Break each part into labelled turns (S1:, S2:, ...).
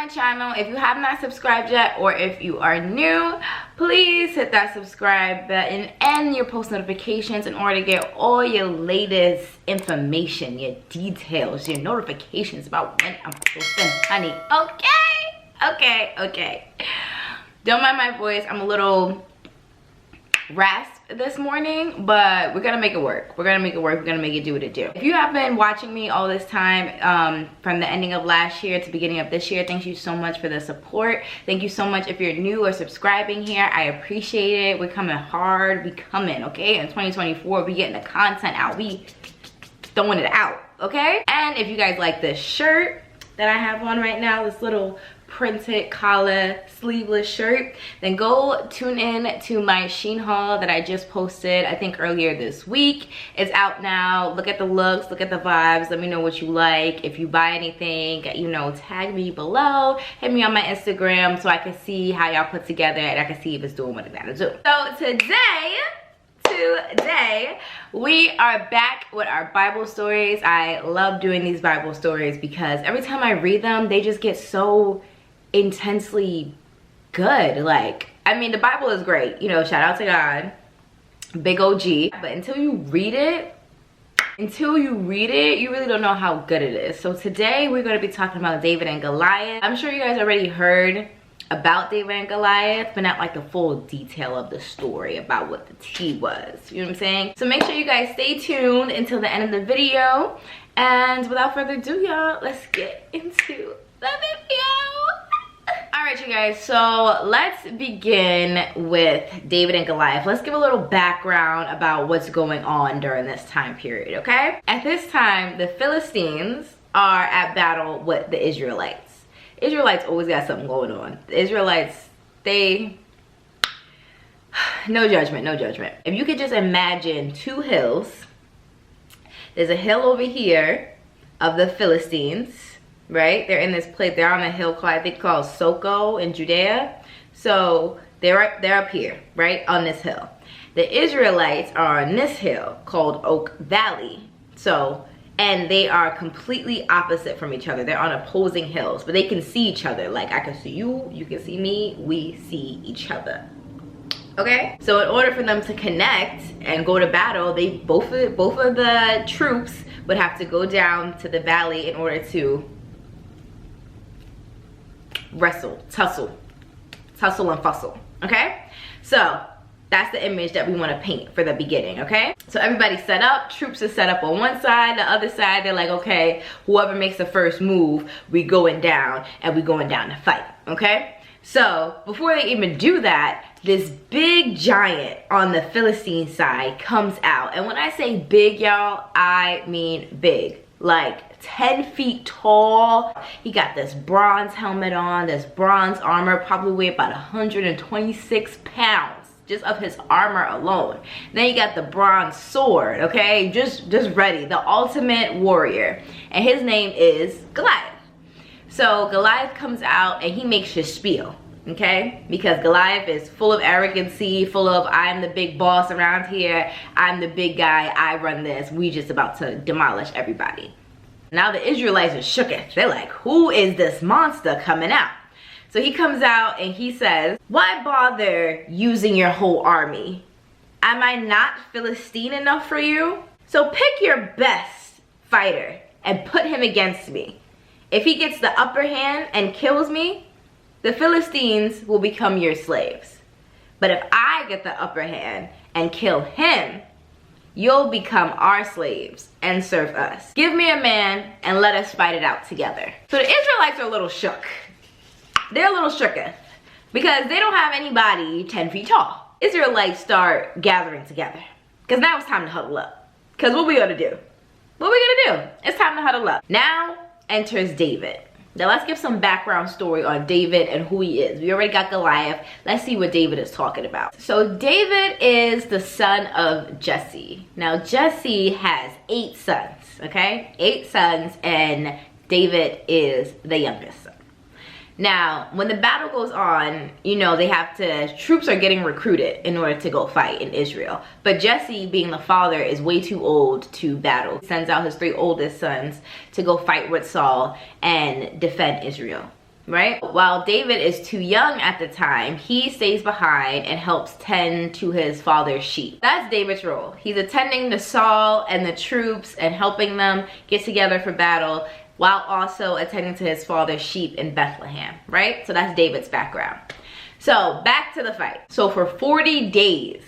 S1: channel, if you have not subscribed yet, or if you are new, please hit that subscribe button and your post notifications in order to get all your latest information, your details, your notifications about when I'm posting, honey. Okay. Don't mind my voice. I'm a little rasped this morning, but we're gonna make it work. We're gonna make it do what it do. If you have been watching me all this time, from the ending of last year to beginning of this year, thank you so much for the support. Thank you so much if you're new or subscribing here. I appreciate it. We're coming hard. We coming, okay? In 2024, we getting the content out. We throwing it out, okay? And if you guys like this shirt that I have on right now, this little printed collar sleeveless shirt, then go tune in to my Shein haul that I just posted, I think earlier this week. It's out now. Look at the looks, look at the vibes, let me know what you like. If you buy anything, you know, tag me below, hit me on my Instagram so I can see how y'all put together and I can see if it's doing what it gotta do. So today we are back with our Bible stories. I love doing these Bible stories because every time I read them, they just get so intensely good. Like, I mean, the Bible is great, you know, shout out to God, big OG, but until you read it, you really don't know how good it is. So today we're going to be talking about David and Goliath. I'm sure you guys already heard about David and Goliath, but not like the full detail of the story about what the tea was, you know what I'm saying? So make sure you guys stay tuned until the end of the video, and without further ado, y'all, let's get into the video. All right, you guys, so let's begin with David and Goliath. Let's give a little background about what's going on during this time period, okay? At this time, the Philistines are at battle with the Israelites. Israelites always got something going on. The Israelites, they, no judgment. If you could just imagine two hills, there's a hill over here of the Philistines, right? They're in this place, they're on a hill called, I think called Soko in Judea. So they're up here, right, on this hill. The Israelites are on this hill called Oak Valley. So, and they are completely opposite from each other. They're on opposing hills, but they can see each other. Like, I can see you, you can see me, we see each other. Okay? So in order for them to connect and go to battle, they both of the troops would have to go down to the valley in order to wrestle, tussle and fussle, okay? So that's the image that we want to paint for the beginning, okay? So everybody's set up, troops are set up on one side, the other side, they're like, okay, whoever makes the first move, we going down, and we going down to fight, okay? So before they even do that, this big giant on the Philistine side comes out, and when I say big, y'all, I mean big, like 10 feet tall. He got this bronze helmet on, this bronze armor, probably weighed about 126 pounds just of his armor alone. Then he got the bronze sword, okay, just ready, the ultimate warrior, and his name is Goliath. So Goliath comes out and he makes his spiel, okay, because Goliath is full of arrogancy, full of, I'm the big boss around here, I'm the big guy, I run this, we just about to demolish everybody. Now the Israelites are shooketh. They're like, who is this monster coming out? So he comes out and he says, why bother using your whole army? Am I not Philistine enough for you? So pick your best fighter and put him against me. If he gets the upper hand and kills me, the Philistines will become your slaves. But if I get the upper hand and kill him, you'll become our slaves and serve us. Give me a man and let us fight it out together. So the Israelites are a little shook. They're a little shooketh because they don't have anybody 10 feet tall. Israelites start gathering together because now it's time to huddle up. Because what we gonna do? What we gonna do? It's time to huddle up. Now enters David. Now let's give some background story on David and who he is. We already got Goliath. Let's see what David is talking about. So David is the son of Jesse. Now Jesse has 8 sons, okay? 8 sons, and David is the youngest son. Now, when the battle goes on, you know, troops are getting recruited in order to go fight in Israel. But Jesse, being the father, is way too old to battle. He sends out his 3 oldest sons to go fight with Saul and defend Israel, right? While David is too young at the time, he stays behind and helps tend to his father's sheep. That's David's role. He's attending to Saul and the troops and helping them get together for battle, while also attending to his father's sheep in Bethlehem, right? So that's David's background. So back to the fight. So for 40 days,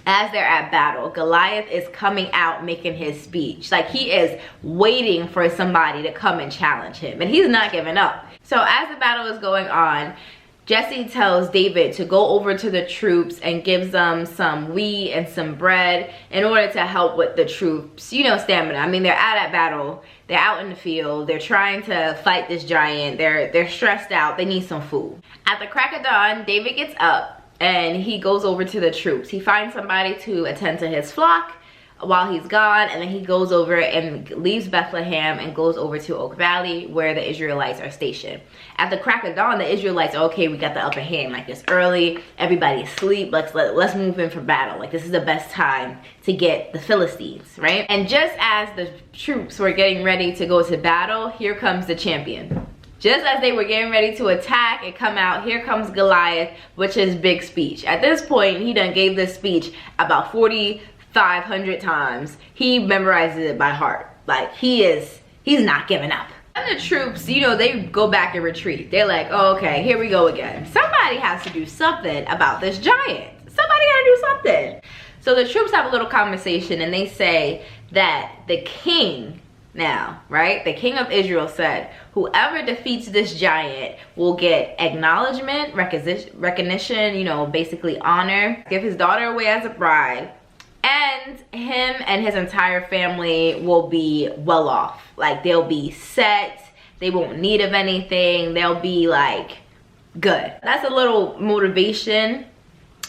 S1: as they're at battle, Goliath is coming out making his speech. Like, he is waiting for somebody to come and challenge him, and he's not giving up. So as the battle is going on, Jesse tells David to go over to the troops and gives them some wheat and some bread in order to help with the troops, you know, stamina. I mean, they're at battle, they're out in the field, they're trying to fight this giant, they're stressed out, they need some food. At the crack of dawn, David gets up and he goes over to the troops. He finds somebody to attend to his flock while he's gone, and then he goes over and leaves Bethlehem and goes over to Oak Valley where the Israelites are stationed. At the crack of dawn, the Israelites are, okay, we got the upper hand, like, it's early, everybody's asleep, let's move in for battle. Like, this is the best time to get the Philistines, right? And just as the troops were getting ready to go to battle, here comes the champion. Just as they were getting ready to attack and come out, here comes Goliath with his big speech. At this point, he done gave this speech about 4,500 times. He memorizes it by heart. Like, he's not giving up. And the troops, you know, they go back and retreat. They're like, oh, okay, here we go again. Somebody has to do something about this giant. Somebody gotta do something. So the troops have a little conversation and they say that the king now, right? The king of Israel said, whoever defeats this giant will get acknowledgement, recognition, you know, basically honor, give his daughter away as a bride, and him and his entire family will be well off. Like, they'll be set, they won't need of anything, they'll be like good. That's a little motivation,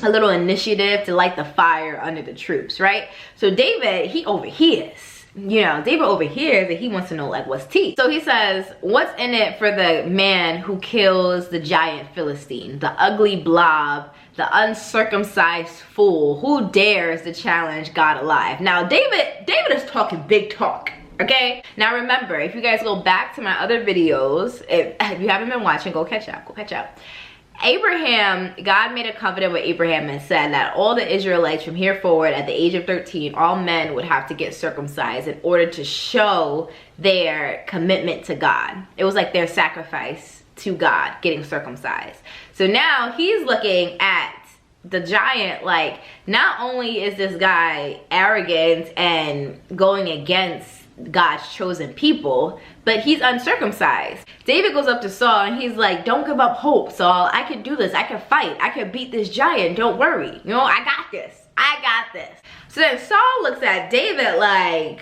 S1: a little initiative to light the fire under the troops, right? So David, he overhears. You know, David overhears and he wants to know, like, what's tea? So he says, what's in it for the man who kills the giant Philistine, the ugly blob, the uncircumcised fool who dares to challenge God alive? Now, David is talking big talk, okay? Now remember, if you guys go back to my other videos, if you haven't been watching, go catch up. Abraham, God made a covenant with Abraham and said that all the Israelites from here forward at the age of 13, all men would have to get circumcised in order to show their commitment to God. It was like their sacrifice to God, getting circumcised. So now he's looking at the giant like, not only is this guy arrogant and going against God's chosen people, but he's uncircumcised. David goes up to Saul and he's like, don't give up hope, Saul. I can do this. I can fight. I can beat this giant. Don't worry. You know, I got this. I got this. So then Saul looks at David like,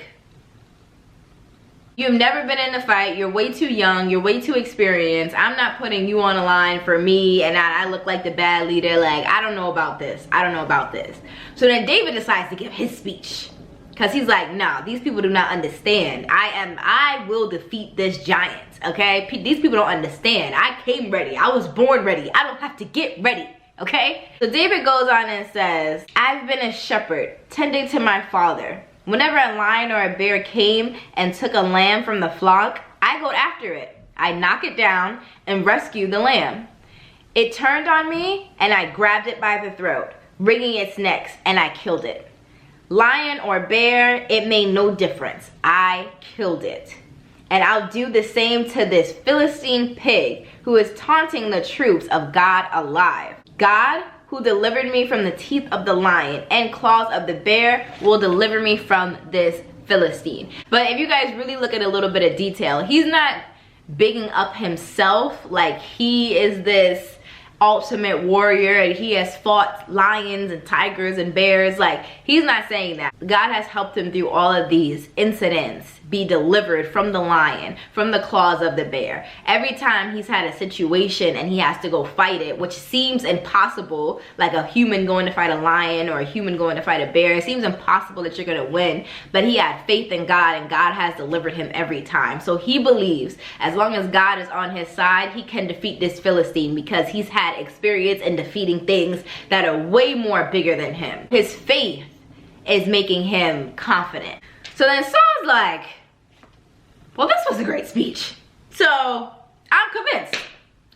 S1: you've never been in a fight. You're way too young. You're way too experienced. I'm not putting you on a line for me, and I look like the bad leader. Like, I don't know about this. I don't know about this. So then David decides to give his speech. Because he's like, nah, these people do not understand. I will defeat this giant, okay? These people don't understand. I came ready. I was born ready. I don't have to get ready, okay? So David goes on and says, I've been a shepherd, tending to my father. Whenever a lion or a bear came and took a lamb from the flock, I go after it. I knock it down and rescue the lamb. It turned on me and I grabbed it by the throat, wringing its neck, and I killed it. Lion or bear, it made no difference. I killed it. And I'll do the same to this Philistine pig who is taunting the troops of God alive. God, who delivered me from the teeth of the lion and claws of the bear, will deliver me from this Philistine. But if you guys really look at a little bit of detail, he's not bigging up himself like he is this ultimate warrior and he has fought lions and tigers and bears. Like, he's not saying that. God has helped him through all of these incidents be delivered from the lion, from the claws of the bear. Every time he's had a situation and he has to go fight it, which seems impossible, like a human going to fight a lion or a human going to fight a bear, it seems impossible that you're going to win, but he had faith in God and God has delivered him every time. So he believes as long as God is on his side, he can defeat this Philistine because he's had experience in defeating things that are way more bigger than him. His faith is making him confident. So then Saul's like, well, this was a great speech. So I'm convinced.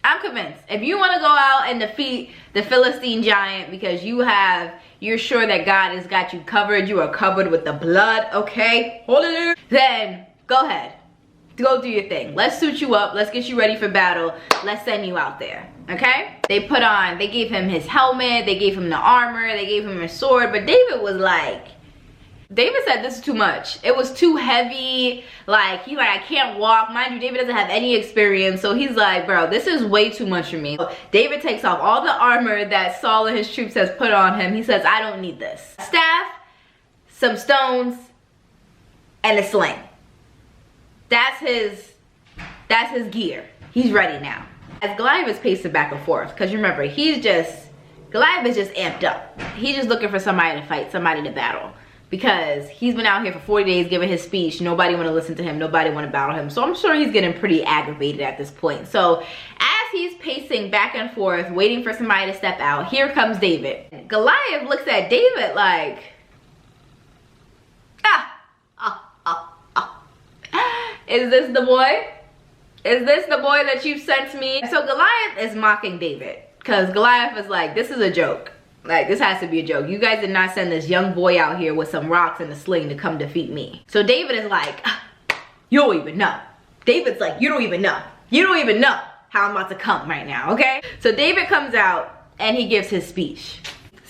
S1: I'm convinced. If you want to go out and defeat the Philistine giant because you're sure that God has got you covered, you are covered with the blood, okay? Hallelujah. Then go ahead. Go do your thing. Let's suit you up. Let's get you ready for battle. Let's send you out there, okay? They gave him his helmet. They gave him the armor. They gave him a sword. But David was like, David said this is too much. It was too heavy. Like, he's like, I can't walk. Mind you, David doesn't have any experience. So he's like, bro, this is way too much for me. So David takes off all the armor that Saul and his troops has put on him. He says, I don't need this. Staff, some stones, and a sling. That's his gear. He's ready now. As Goliath is pacing back and forth, because you remember, Goliath is just amped up. He's just looking for somebody to fight, somebody to battle. Because he's been out here for 40 days giving his speech. Nobody want to listen to him. Nobody want to battle him. So I'm sure he's getting pretty aggravated at this point. So as he's pacing back and forth, waiting for somebody to step out, here comes David. Goliath looks at David like, is this the boy? Is this the boy that you sent me? So Goliath is mocking David. Because Goliath is like, this is a joke. Like, this has to be a joke. You guys did not send this young boy out here with some rocks and a sling to come defeat me. So David is like, you don't even know. David's like, you don't even know. You don't even know how I'm about to come right now, okay? So David comes out and he gives his speech.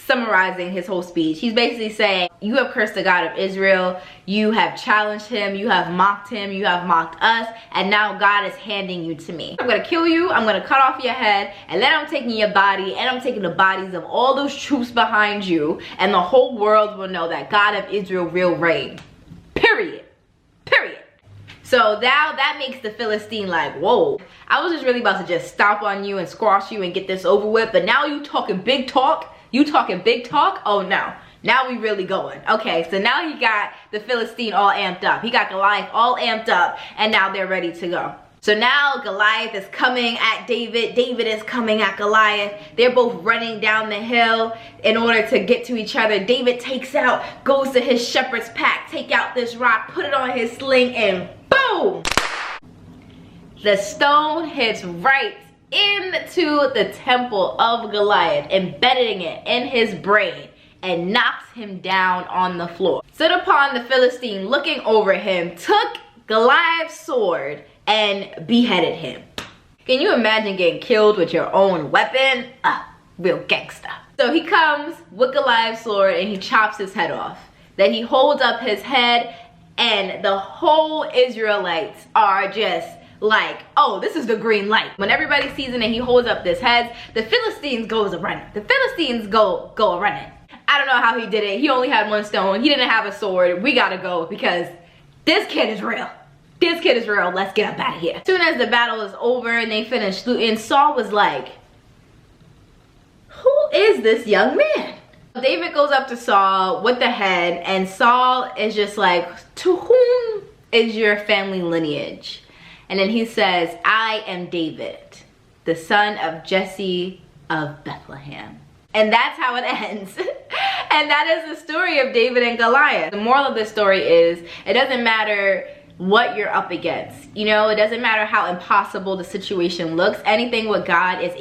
S1: Summarizing his whole speech. He's basically saying, you have cursed the God of Israel. You have challenged him. You have mocked him. You have mocked us. And now God is handing you to me. I'm going to kill you. I'm going to cut off your head. And then I'm taking your body. And I'm taking the bodies of all those troops behind you. And the whole world will know that God of Israel will reign. Period. Period. So now that makes the Philistine like, whoa. I was just really about to just stomp on you and squash you and get this over with. But now you talking big talk. You talking big talk? Oh no. Now we really going. Okay, so now he got the Philistine all amped up. He got Goliath all amped up, and now they're ready to go. So now Goliath is coming at David. David is coming at Goliath. They're both running down the hill in order to get to each other. David goes to his shepherd's pack, take out this rock, put it on his sling, and boom! The stone hits right into the temple of Goliath, embedding it in his brain, and knocks him down on the floor. Stood upon the Philistine, looking over him, took Goliath's sword and beheaded him. Can you imagine getting killed with your own weapon? Real gangsta. So he comes with Goliath's sword and he chops his head off. Then he holds up his head, and the whole Israelites are just like, oh, this is the green light. When everybody sees it and he holds up this head, the Philistines goes a running. The Philistines go a running. I don't know how he did it. He only had one stone. He didn't have a sword. We gotta go because this kid is real. This kid is real. Let's get up out of here. As soon as the battle is over and they finished looting, Saul was like, who is this young man? David goes up to Saul with the head, and Saul is just like, to whom is your family lineage? And then he says, I am David, the son of Jesse of Bethlehem. And that's how it ends. And that is the story of David and Goliath. The moral of this story is, it doesn't matter what you're up against. You know, it doesn't matter how impossible the situation looks. Anything with God is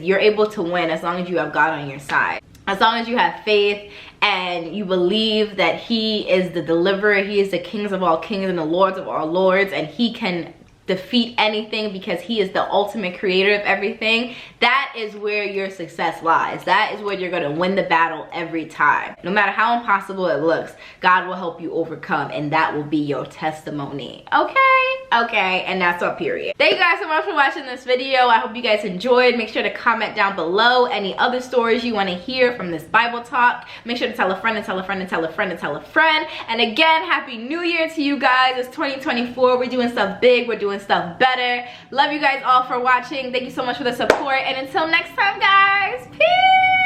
S1: you're able to win as long as you have God on your side. As long as you have faith and you believe that he is the deliverer, he is the kings of all kings and the lords of all lords, and he can defeat anything because he is the ultimate creator of everything, that is where your success lies. That is where you're going to win the battle every time. No matter how impossible it looks, God will help you overcome, and that will be your testimony. Okay, and that's our period. Thank you guys so much for watching this video. I hope you guys enjoyed. Make sure to comment down below any other stories you want to hear from this Bible talk. Make sure to tell a friend and tell a friend and tell a friend and tell a friend. And again, Happy New Year to you guys. It's 2024. We're doing stuff big. We're doing stuff better. Love you guys all for watching. Thank you so much for the support, and until next time, guys, peace.